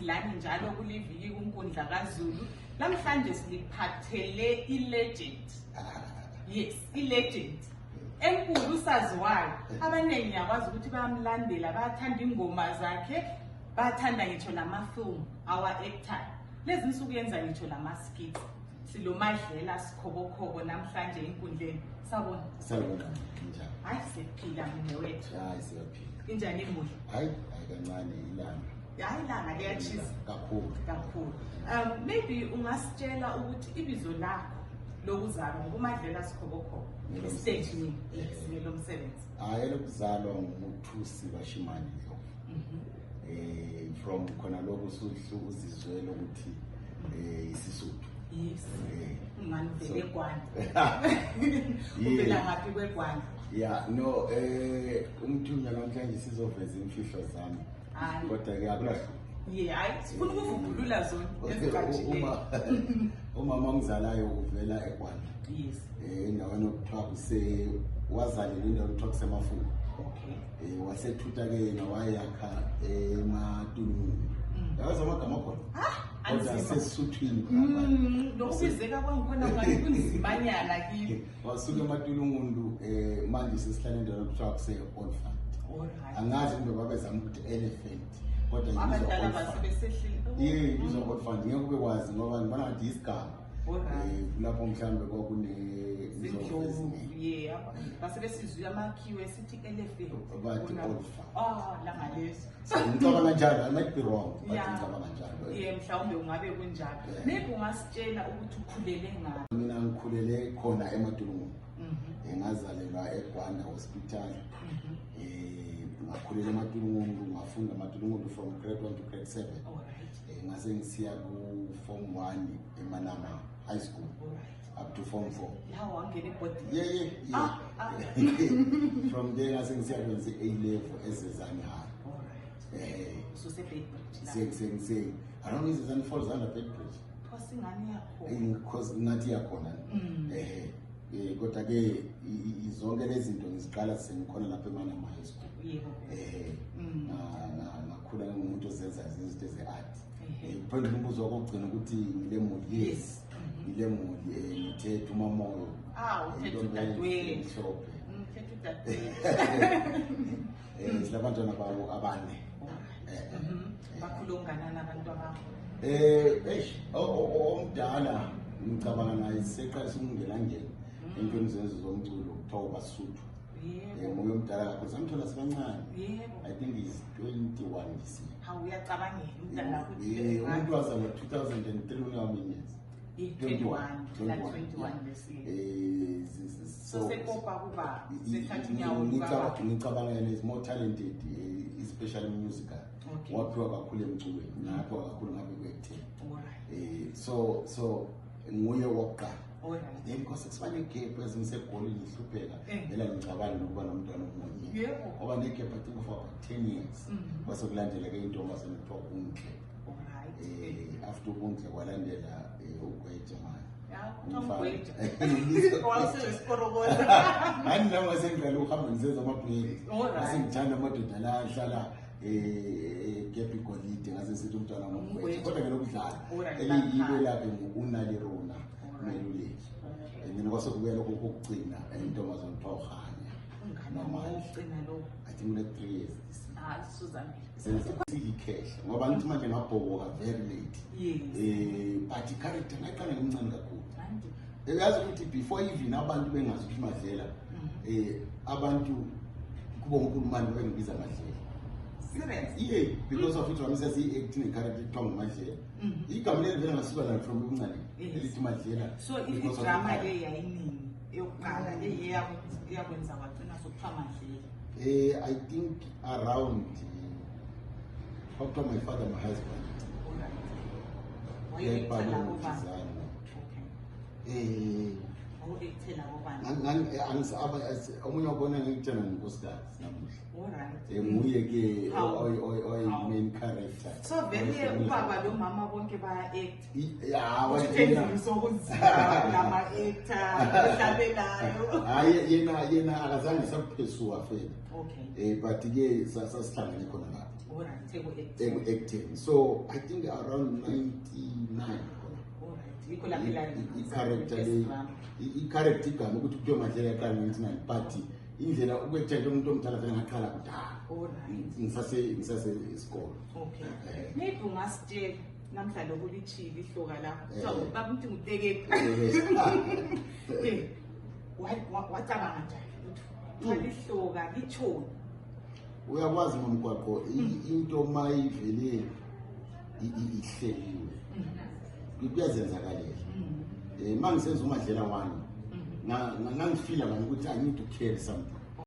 lami njalo kuliviki kunkundla kazulu. Namhlanje siliphathele ilegend. Yes, ilegend. Enkulu saziwayo. Abaningi yakwazi ukuthi bayamlandela, bayathanda ingoma zakhe, bayathanda ngitsho namafilm, our actor. Lezi nsuku yenza ngitsho lama-skits. Silo Madlela Skhobokhobo namhlanje enkundleni. Sabona. Sabona njani? Hayi siphila mina wethu. Hayi siyaphila. Injani imuli? Hayi kancane ilanga. Hayi ilanga liyachisa kakhulu. Maybe ungasitshela ukuthi ibizo lakho lokuzalwa nguMadlela Sikhobokhobo. Stage name. Yes, lo msebenzi. Hayi lokuzalwa ngumthusi bashimani lo. From khona lokho uzizwela ukuthi isizwe. Yes. Manje vele kwani. Ubela ngapi kwekwani? Yeah, no, umthunya namhlanje sizoveza imfihlo zami. Kodwa ke akulahlo. Yeah, hayi sifuna ukuvumbulula zona ezicatshile. Umama ongizalayo uvela ekwani. Yes. Endaweni okuthiwa kuse wazalelwa indawo okuthiwa kusemafuku. Okay. Wasethutha ke nawayakha ematulungu. Yazi amagama khona? Kodwa sesuthwini phakathi. Lokuzeka kwangikhona ngathi kunzimanyana kimi. Wasuka ematulungu manje sesihlala endaweni okuthiwa kuse orphan. Angazi kumbe babezama ukuthi elephant. Kodwa abadala basebesehlile. Ngizwa orphan ngeke kube kwazi ngoba ngibona ngathi isigaba. Lapho mhlambe kwakune yeah, basebesizwe amakhiwe sithi elephant. Bathi orphan. Langaleso. Ngicabanga njalo, I might be wrong, but ngicabanga njalo. Yeah, mhlawumbe ungabe kunjalo. Maybe ungasitshela ukuthi ukhulele ngaphi? Mina ngikhulele khona ematulungu. Ngazalelwa eGwanda Hospital. Ngakhulela ematulungu, ngafunda ematulungu from grade 1 to grade 7. Ngase ngisiya ku form 1 eManama High School. Up to form 4. How wangena ebhodini? Yeah. From there ngase ngisiya kwenza A level eSezani High. So seBedbridge. Saying I don't know if Zezani falls under Bedbridge. Because ingani yakho. Because ngathi yakhona. Kodwa ke izonke lezi zinto ngiziqala sengikhona lapha eManama High School. Ngakhula ngumuntu ozenza izinto ze-art. Phendula umbuzo wakugcina ukuthi ngilemuli. Yes. Ngilemuli ngithethe umamoyo. Uthethe udadewethu. Mhlophe. Uthethe udadewethu. Silabantwana bawo abane. Bakhulu onganani abantu abakho? Omdala ngicabanga naye seqalisa ukungelangela entweni zenzo zomculo kuthiwa basuthu. Moyo omdala kakhulu samthola sibancane. I think he's 21 this year. Hawu uyacabangela umntana ukuthi umuntu wazalwa 2003 unyaminyezi. 21 this year. So sekopa kuba sethatha inyawo kuba ngicabanga yena is more talented, especially musical. Waphiwa kakhulu emculweni, naphiwa kakhulu ngabe kwe-10. So nguye wokuqala. Then because kusifane igap ezingisegolini ngihlupheka vela ngicabanga nokuba nomntwana omunye. Ngoba negap I think for about 10 years. Base kulandela ke intombazane ekuthiwa uNhle. After uNhle kwalandela uGwede manje. Hayi nami sengivela uhamba ngizenza amabheki. Sengithanda amadoda la ahlala gap igolide ngase sithi umntwana ngoMgwede. Kodwa ngelokudlala eliyibe lapha nguNalirona meluleki. Mina kwasekubuyela lokho kokugcina intombazane Thawukhanya. Ugcina lo. I think like 3 years. Susan. Siyikhehle ngoba ngithi manje ngabhoboka very late. But character ngayiqala ngimncane kakhulu. Uyazi ukuthi before even abantu bengazi ukuthi Madlela abantu kubo uNkulunkulu bengibiza Madlela. Serious? Yeah, because of it wamisa acting character ekuthiwa Madlela. Igama leli vele ngasuka la from ubuncane elithi Madlela. So if drama le yayinini yokuqala le yakwenza wagcina sokuthiwa Madlela. I think around after my father, my husband. Why you tell omunye wabona ngikutshela ngokosikazi namuhla. Alright. Nguye ke main character. So vele ubaba lo mama bonke baya act. Yeah, wathena sokuzisa lama actor ehlabelayo. Hayi yena akazange saphesuka fela. Okay. But ke sasihlangene khona lapho. acting. So I think around 99. I-character igama ukuthi kuthiwa Madlela yaqala 99 but indlela ukwetha nje umuntu omdala vele ngaqala kudala. Ngisase isikole. Okay. Maybe ungasitshela namhla lokulithili ihloka lapho. Baba umuntu ngudeke. Wacabanga njani ukuthi ihloka lithoni? Uyakwazi ngomgwaqo into mayivele ihleliwe. Kuyazenzakalela. Mangisenza uMadlela wami ngangifila ukuthi I need to carry something.